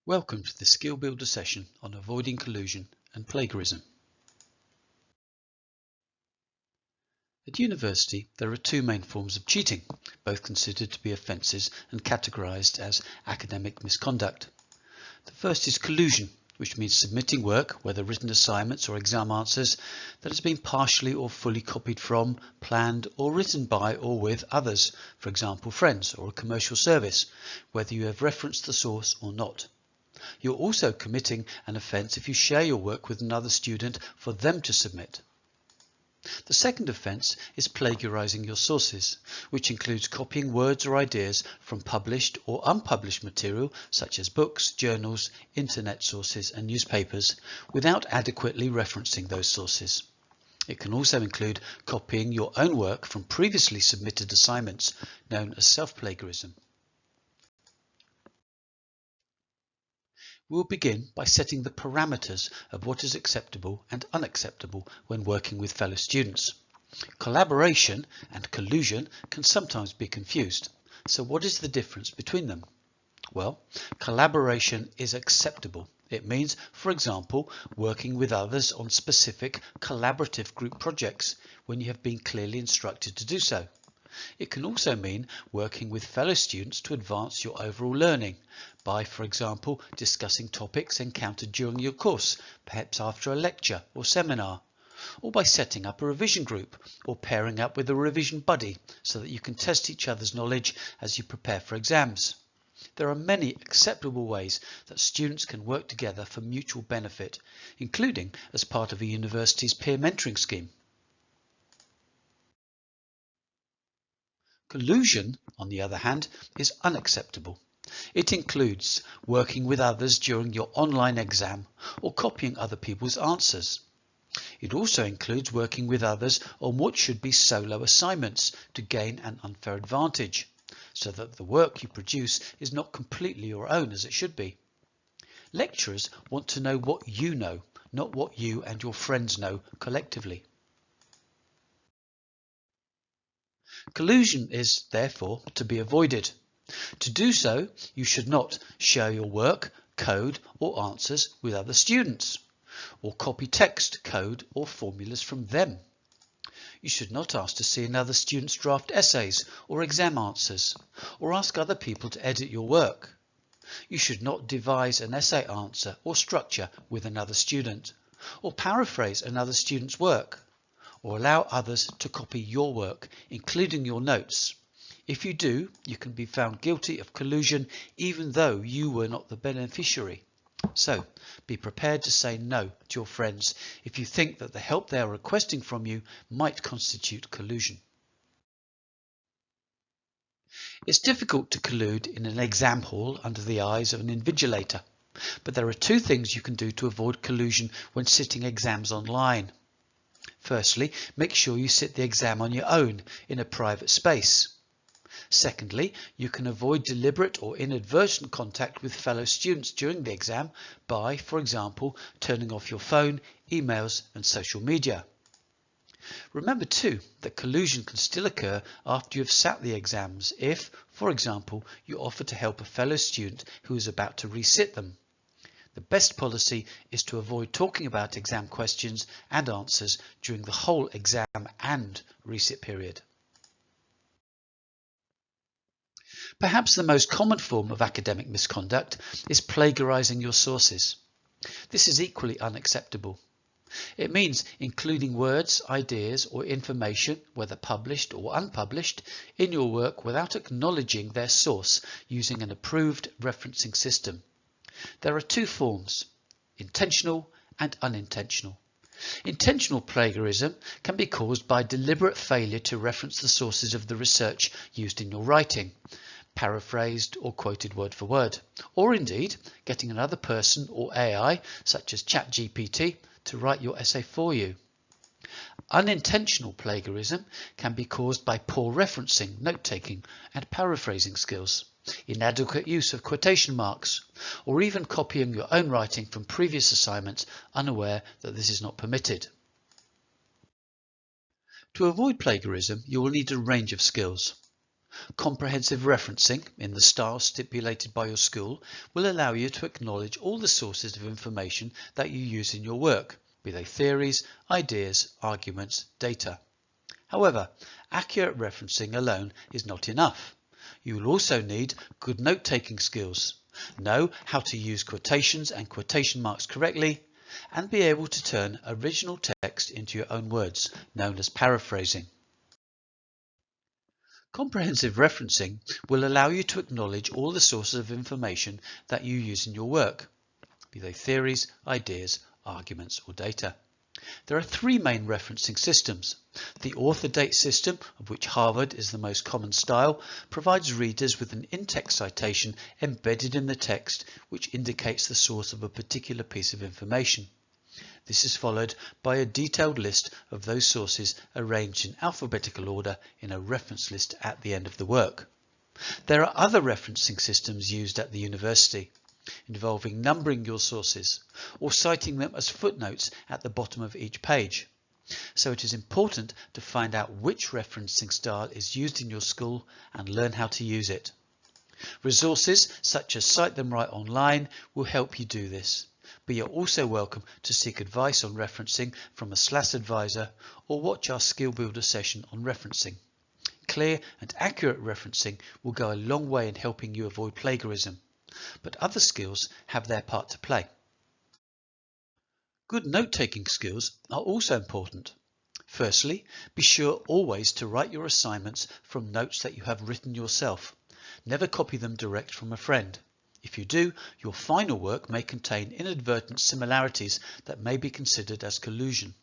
Welcome to the Skill Builder session on avoiding collusion and plagiarism. At university, there are two main forms of cheating, both considered to be offences and categorised as academic misconduct. The first is collusion, which means submitting work, whether written assignments or exam answers, that has been partially or fully copied from, planned or written by or with others, for example friends or a commercial service, whether you have referenced the source or not. You're also committing an offence if you share your work with another student for them to submit. The second offence is plagiarising your sources, which includes copying words or ideas from published or unpublished material such as books, journals, internet sources and newspapers without adequately referencing those sources. It can also include copying your own work from previously submitted assignments, known as self-plagiarism. We'll begin by setting the parameters of what is acceptable and unacceptable when working with fellow students. Collaboration and collusion can sometimes be confused. So what is the difference between them? Well, collaboration is acceptable. It means, for example, working with others on specific collaborative group projects when you have been clearly instructed to do so. It can also mean working with fellow students to advance your overall learning by, for example, discussing topics encountered during your course, perhaps after a lecture or seminar, or by setting up a revision group or pairing up with a revision buddy so that you can test each other's knowledge as you prepare for exams. There are many acceptable ways that students can work together for mutual benefit, including as part of a university's peer mentoring scheme. Collusion, on the other hand, is unacceptable. It includes working with others during your online exam or copying other people's answers. It also includes working with others on what should be solo assignments to gain an unfair advantage, so that the work you produce is not completely your own as it should be. Lecturers want to know what you know, not what you and your friends know collectively. Collusion is, therefore, to be avoided. To do so, you should not share your work, code or answers with other students, or copy text, code or formulas from them. You should not ask to see another student's draft essays or exam answers, or ask other people to edit your work. You should not devise an essay answer or structure with another student, or paraphrase another student's work, or allow others to copy your work, including your notes. If you do, you can be found guilty of collusion even though you were not the beneficiary. So, be prepared to say no to your friends if you think that the help they are requesting from you might constitute collusion. It's difficult to collude in an exam hall under the eyes of an invigilator, but there are two things you can do to avoid collusion when sitting exams online. Firstly, make sure you sit the exam on your own in a private space. Secondly, you can avoid deliberate or inadvertent contact with fellow students during the exam by, for example, turning off your phone, emails and social media. Remember too that collusion can still occur after you have sat the exams if, for example, you offer to help a fellow student who is about to resit them. The best policy is to avoid talking about exam questions and answers during the whole exam and resit period. Perhaps the most common form of academic misconduct is plagiarising your sources. This is equally unacceptable. It means including words, ideas or information, whether published or unpublished, in your work without acknowledging their source using an approved referencing system. There are two forms, intentional and unintentional. Intentional plagiarism can be caused by deliberate failure to reference the sources of the research used in your writing, paraphrased or quoted word for word, or indeed getting another person or AI, such as ChatGPT, to write your essay for you. Unintentional plagiarism can be caused by poor referencing, note-taking and paraphrasing skills, inadequate use of quotation marks, or even copying your own writing from previous assignments unaware that this is not permitted. To avoid plagiarism, you will need a range of skills. Comprehensive referencing, in the style stipulated by your school, will allow you to acknowledge all the sources of information that you use in your work, be they theories, ideas, arguments, data. However, accurate referencing alone is not enough. You will also need good note-taking skills, know how to use quotations and quotation marks correctly, and be able to turn original text into your own words, known as paraphrasing. Comprehensive referencing will allow you to acknowledge all the sources of information that you use in your work, be they theories, ideas, arguments, or data. There are three main referencing systems. The author date system, of which Harvard is the most common style, provides readers with an in-text citation embedded in the text which indicates the source of a particular piece of information. This is followed by a detailed list of those sources arranged in alphabetical order in a reference list at the end of the work. There are other referencing systems used at the university, involving numbering your sources or citing them as footnotes at the bottom of each page. So it is important to find out which referencing style is used in your school and learn how to use it. Resources such as Cite Them Right online will help you do this, but you're also welcome to seek advice on referencing from a SLAS advisor or watch our Skill Builder session on referencing. Clear and accurate referencing will go a long way in helping you avoid plagiarism, but other skills have their part to play. Good note-taking skills are also important. Firstly, be sure always to write your assignments from notes that you have written yourself. Never copy them direct from a friend. If you do, your final work may contain inadvertent similarities that may be considered as collusion.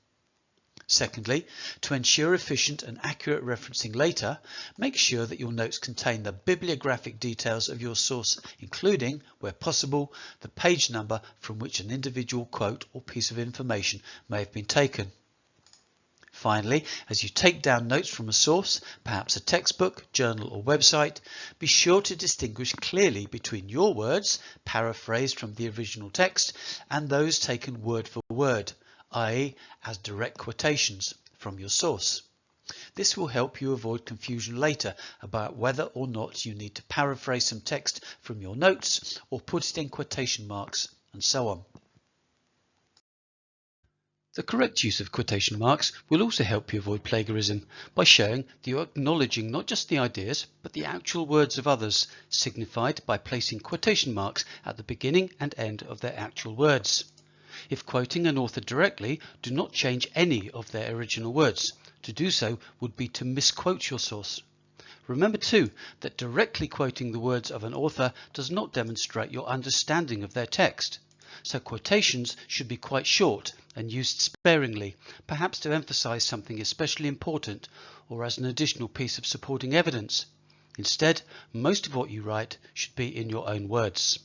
Secondly, to ensure efficient and accurate referencing later, make sure that your notes contain the bibliographic details of your source, including, where possible, the page number from which an individual quote or piece of information may have been taken. Finally, as you take down notes from a source, perhaps a textbook, journal or website, be sure to distinguish clearly between your words, paraphrased from the original text, and those taken word for word, i.e. as direct quotations from your source. This will help you avoid confusion later about whether or not you need to paraphrase some text from your notes or put it in quotation marks, and so on. The correct use of quotation marks will also help you avoid plagiarism by showing that you are acknowledging not just the ideas but the actual words of others, signified by placing quotation marks at the beginning and end of their actual words. If quoting an author directly, do not change any of their original words. To do so would be to misquote your source. Remember too that directly quoting the words of an author does not demonstrate your understanding of their text. So quotations should be quite short and used sparingly, perhaps to emphasize something especially important or as an additional piece of supporting evidence. Instead, most of what you write should be in your own words.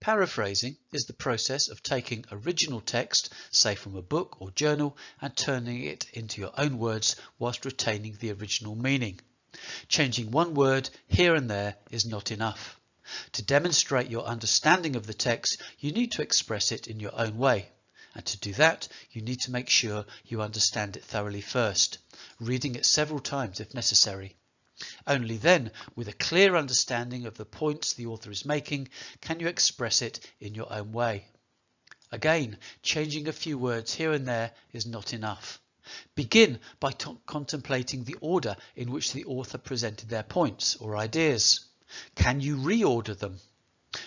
Paraphrasing is the process of taking original text, say from a book or journal, and turning it into your own words whilst retaining the original meaning. Changing one word here and there is not enough. To demonstrate your understanding of the text, you need to express it in your own way. And to do that, you need to make sure you understand it thoroughly first, reading it several times if necessary. Only then, with a clear understanding of the points the author is making, can you express it in your own way. Again, changing a few words here and there is not enough. Begin by contemplating the order in which the author presented their points or ideas. Can you reorder them?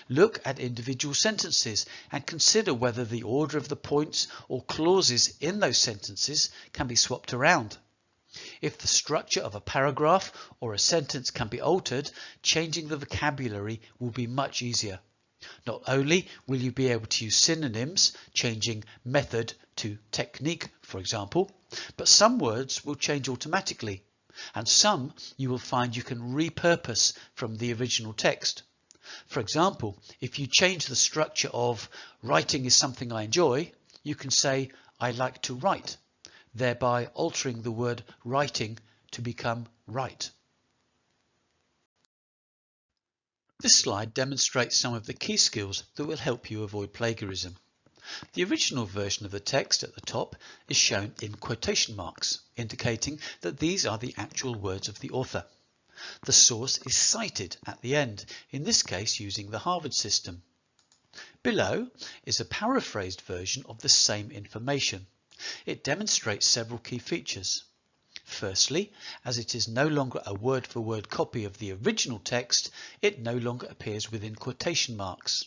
Look at individual sentences and consider whether the order of the points or clauses in those sentences can be swapped around. If the structure of a paragraph or a sentence can be altered, changing the vocabulary will be much easier. Not only will you be able to use synonyms, changing method to technique, for example, but some words will change automatically, and some you will find you can repurpose from the original text. For example, if you change the structure of "writing is something I enjoy," you can say "I like to write," thereby altering the word writing to become write. This slide demonstrates some of the key skills that will help you avoid plagiarism. The original version of the text at the top is shown in quotation marks, indicating that these are the actual words of the author. The source is cited at the end, in this case using the Harvard system. Below is a paraphrased version of the same information. It demonstrates several key features. Firstly, as it is no longer a word-for-word copy of the original text, it no longer appears within quotation marks.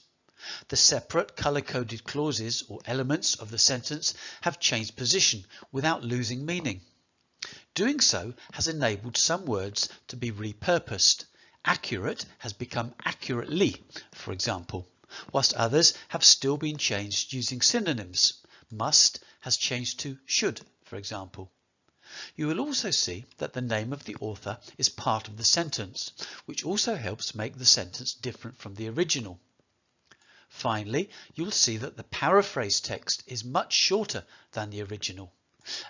The separate colour-coded clauses or elements of the sentence have changed position without losing meaning. Doing so has enabled some words to be repurposed. Accurate has become accurately, for example, whilst others have still been changed using synonyms. Must has changed to should, for example. You will also see that the name of the author is part of the sentence, which also helps make the sentence different from the original. Finally, you'll see that the paraphrased text is much shorter than the original.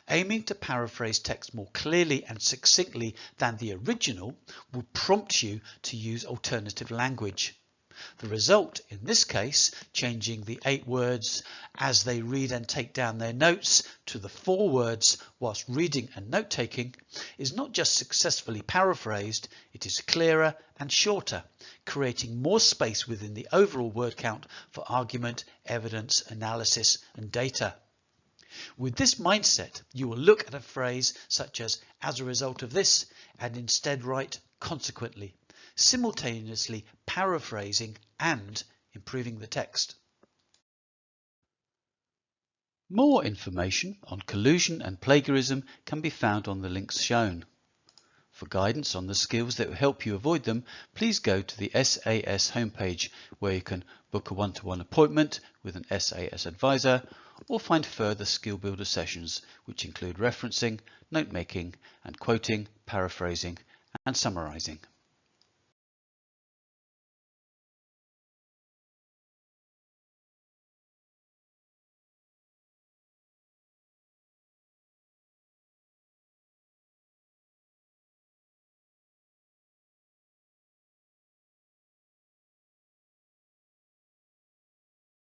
Aiming to paraphrase text more clearly and succinctly than the original will prompt you to use alternative language. The result, in this case, changing the 8 words as they read and take down their notes to the 4 words whilst reading and note-taking, is not just successfully paraphrased, it is clearer and shorter, creating more space within the overall word count for argument, evidence, analysis, and data. With this mindset, you will look at a phrase such as a result of this, and instead write consequently, simultaneously paraphrasing and improving the text. More information on collusion and plagiarism can be found on the links shown. For guidance on the skills that will help you avoid them, please go to the SAS homepage, where you can book a one-to-one appointment with an SAS advisor or find further skill builder sessions which include referencing, note making and quoting, paraphrasing and summarizing.